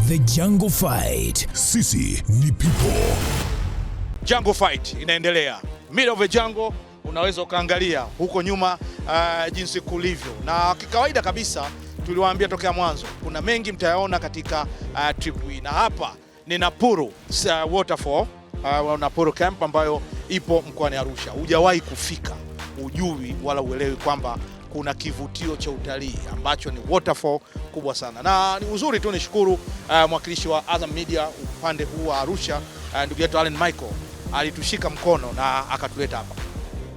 The Jungle Fight. Sisi ni Pipo. Jungle Fight inaendelea. Middle of the jungle, unaweza ukaangalia huko nyuma jinsi kulivyo. Na kikawaida kabisa tuliwaambia tokea mwanzo, kuna mengi mtayaona katika trip hii. Na hapa ni Napuru Waterfall, Napuru Camp ambayo ipo mkoani Arusha. Hujawahi kufika, ujui wala uelewi kwamba kuna kivutio cha utalii ambacho ni waterfall kubwa sana. Na ni uzuri tu nishukuru mwakilishi wa Azam Media upande huu wa Arusha, ndugu yetu Michael alitushika mkono na akatuleta hapa.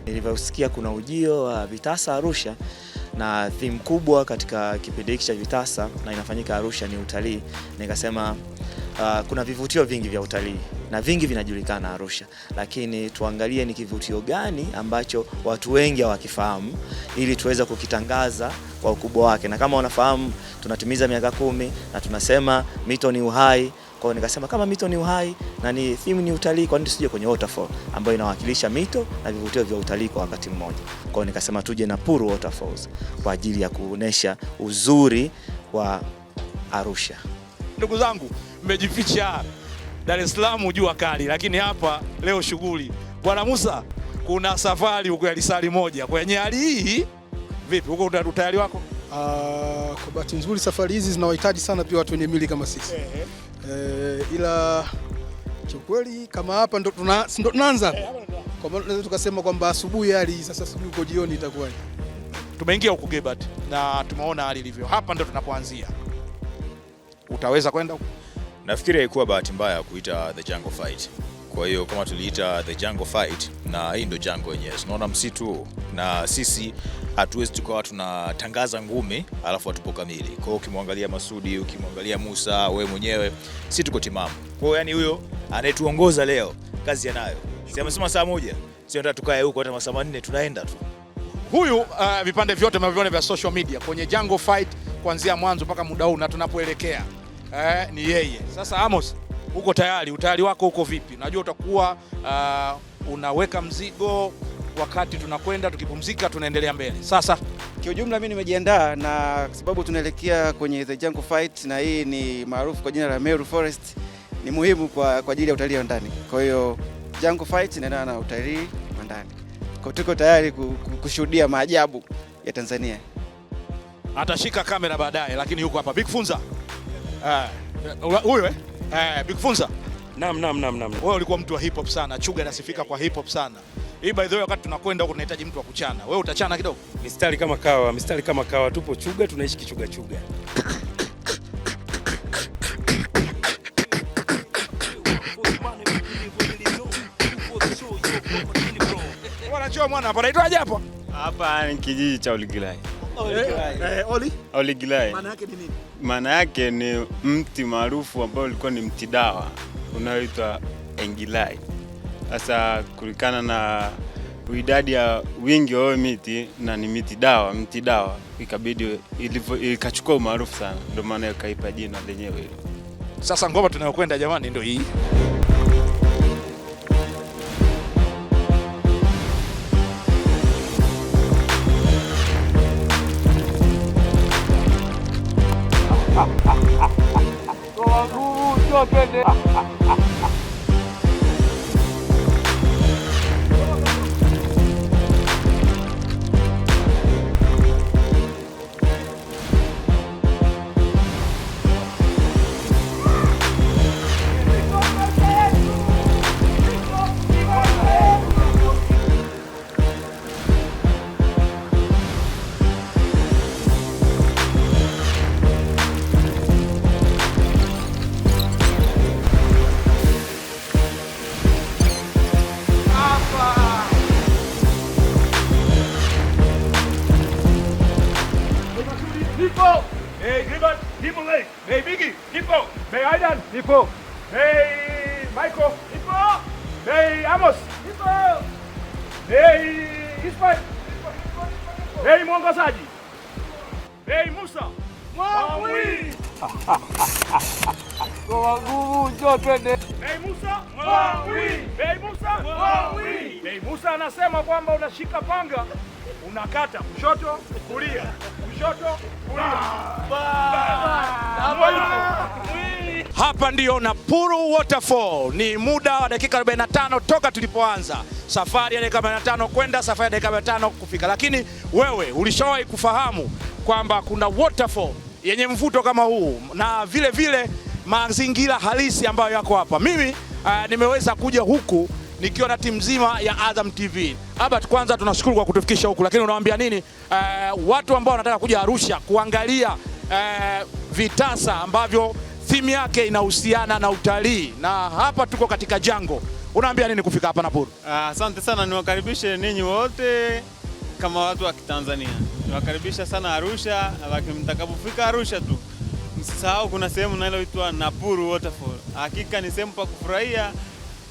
Nilivyosikia kuna ujio wa Vitasa Arusha na theme kubwa katika kipindi hiki cha Vitasa na inafanyika Arusha ni utalii. Nikasema kuna vivutio vingi vya utalii na vingi vinajulikana Arusha, lakini tuangalie ni kivutio gani ambacho watu wengi hawakifahamu ili tuweze kukitangaza kwa ukubwa wake. Na kama unafahamu tunatimiza miaka 10 na tunasema mito ni uhai. Kwa hiyo nikasema kama mito ni uhai na ni theme ni utalii, kwa nini tusije kwenye waterfall ambayo inawakilisha mito na vivutio vya utalii kwa wakati mmoja. Kwa hiyo nikasema tuje Napuru Waterfalls kwa ajili ya kuonesha uzuri wa Arusha. Ndugu zangu, mmejificha Dar es Salaam jua kali, lakini hapa leo shughuli. Bwana Musa, kuna safari huko ya lisali moja kwenye hali hii. Vipi huko utayari wako? Kwa bahati nzuri safari hizi zinawahitaji sana pia watu wenye mili kama sisi. Ila kweli kama hapa ndo tunaanza. Kwa maana tunaweza tukasema kwamba asubuhi hali sasa asubuhi uko jioni itakuwa. Tumeingia huko Gebat na tumeona hali ilivyo. Hapa ndo tunapoanzia. Utaweza kwenda huko? Nafikiri haikuwa bahati mbaya kuita The Jungle Fight. Kwa hiyo kama tuliita The Jungle Fight na hii ndio jungle yenyewe. Tunaona msitu na sisi hatuwezi tukawa tunatangaza ngumi alafu hatupo kamili. Kwa hiyo ukimwangalia Masudi, ukimwangalia Musa, wewe mwenyewe, sisi tuko timamu. Kwa hiyo yani huyo anayetuongoza leo kazi anayo. Si amesema saa moja. Sio ndio tukae huko hata masaa 4 tunaenda tu. Huyu vipande vyote mnaviona vya social media kwenye Jungle Fight kuanzia mwanzo mpaka muda huu na tunapoelekea. Ni yeye. Sasa Amos, uko tayari? Utayari wako uko vipi? Najua utakuwa unaweka mzigo wakati tunakwenda, tukipumzika tunaendelea mbele. Sasa kiujumla mimi nimejiandaa na sababu tunaelekea kwenye The Jungle Fight na hii ni maarufu kwa jina la Meru Forest. Ni muhimu kwa ajili ya utalii wa ndani. Kwa hiyo Jungle Fight inaendana na utalii wa ndani. Kwa tuko tayari kushuhudia maajabu ya Tanzania. Atashika kamera baadaye, lakini yuko hapa Big Funza. Huyo Big Funza. Naam. Wewe ulikuwa mtu wa hip hop sana. Chuga anasifika kwa hip hop sana. Hii by the way wakati tunakwenda huko tunahitaji mtu wa kuchana. Wewe utachana kidogo? Mistari kama kawa, tupo Chuga, tunaishi kichuga. Wanachua mwana hapa. Naitwaje hapa? Hapa ni kijiji cha Oligilai. Oligilai. Maana yake ni nini? Maana yake ni mti maarufu ambao ulikuwa ni mti dawa unaoitwa Engilai. Sasa kulikana na idadi ya wingi wa miti na ni mti dawa ikabidi ikachukua umaarufu sana, ndio maana ikaipa jina lenyewe hilo. Sasa ngoma tunayokwenda jamani ndio hii. Pipo! Hey, Griban, Pipo Lake. Hey, Biggie, Pipo. Hey, Aidan, Pipo. Hey, Michael, Pipo. Hey, Amos, Pipo. Hey, Ismail, Pipo. Hey, Mwongozaji. Hey, Musa. Mwawi. Kwa nguvu, njoo twende. Hey, Musa. Mwawi. Hey, Musa. Mwawi. Hey, Musa anasema kwamba unashika panga, unakata kushoto, kulia. Kushoto, kulia. Mwili. Hapa ndio Napuru Waterfall. Ni muda wa dakika 45 toka tulipoanza safari ya dakika 45 kwenda, safari ya dakika 45 kufika. Lakini wewe ulishawahi kufahamu kwamba kuna waterfall yenye mvuto kama huu na vile vile mazingira halisi ambayo yako hapa? Mimi nimeweza kuja huku nikiwa na timu nzima ya Azam TV. Hapa kwanza tunashukuru kwa kutufikisha huku, lakini unawaambia nini watu ambao wanataka kuja Arusha kuangalia Vitasa ambavyo theme yake inahusiana na utalii, na hapa tuko katika jango, unaambia nini kufika hapa Napuru? Asante sana, niwakaribishe ninyi wote kama watu wa Tanzania. Niwakaribisha sana Arusha, lakini mtakapofika Arusha tu msisahau kuna sehemu inayoitwa Napuru Waterfall. Hakika ni sehemu pa kufurahia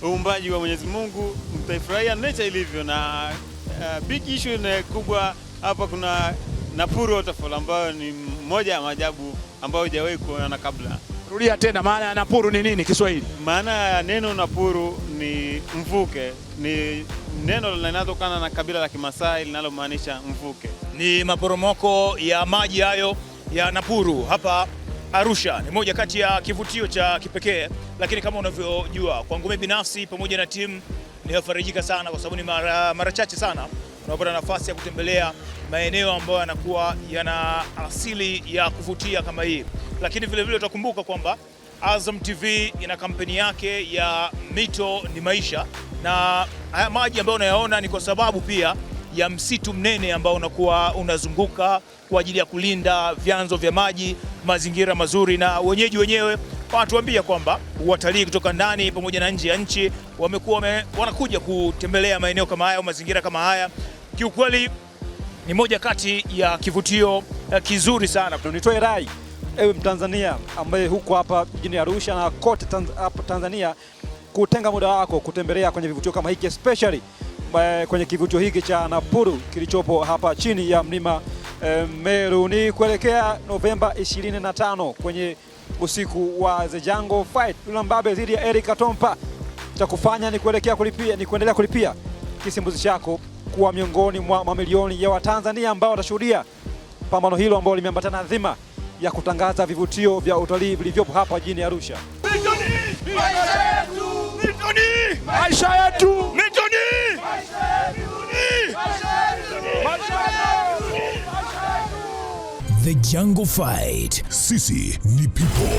uumbaji wa Mwenyezi Mungu, mtaifurahia nature ilivyo, na big issue ni kubwa hapa. Kuna Napuru Waterfall ambayo ni moja ya maajabu ambayo hujawahi kuona kabla. Rudia tena, maana ya Napuru ni nini Kiswahili? Maana ya neno Napuru ni mvuke, ni neno linalotokana na kabila la Kimasai linalomaanisha mvuke. Ni maporomoko ya maji hayo ya Napuru hapa Arusha. Ni moja kati ya kivutio cha kipekee, lakini kama unavyojua, kwangu mimi binafsi pamoja na timu nimefarijika sana kwa sababu ni mara chache sana unapata nafasi ya kutembelea maeneo ambayo yanakuwa yana asili ya kuvutia kama hii. Lakini vile vile utakumbuka kwamba Azam TV ina kampeni yake ya mito ni maisha, na haya maji ambayo unayaona ni kwa sababu pia ya msitu mnene ambao unakuwa unazunguka kwa ajili ya kulinda vyanzo vya maji, mazingira mazuri, na wenyeji wenyewe wanatuambia kwamba watalii kutoka ndani pamoja na nje ya nchi wamekuwa wanakuja kutembelea maeneo kama haya au mazingira kama haya. Kiukweli ni moja kati ya kivutio kizuri sana. Nitoe rai ewe Mtanzania ambaye huko hapa jijini Arusha na kote Tanzania, kutenga muda wako kutembelea kwenye vivutio kama hiki, especially kwenye kivutio hiki cha Napuru kilichopo hapa chini ya Mlima Meru. Ni kuelekea Novemba 25 kwenye usiku wa The Jungle Fight Mbabe dhidi ya Eric Tompa. Cha kufanya ni kuendelea kulipia kisimbuzi chako kuwa miongoni mwa mamilioni ya Watanzania ambao watashuhudia pambano hilo ambalo limeambatana dhima ya kutangaza vivutio vya utalii vilivyopo hapa jijini Arusha. Maisha yetu. The Jungle Fight. Sisi ni Pipo.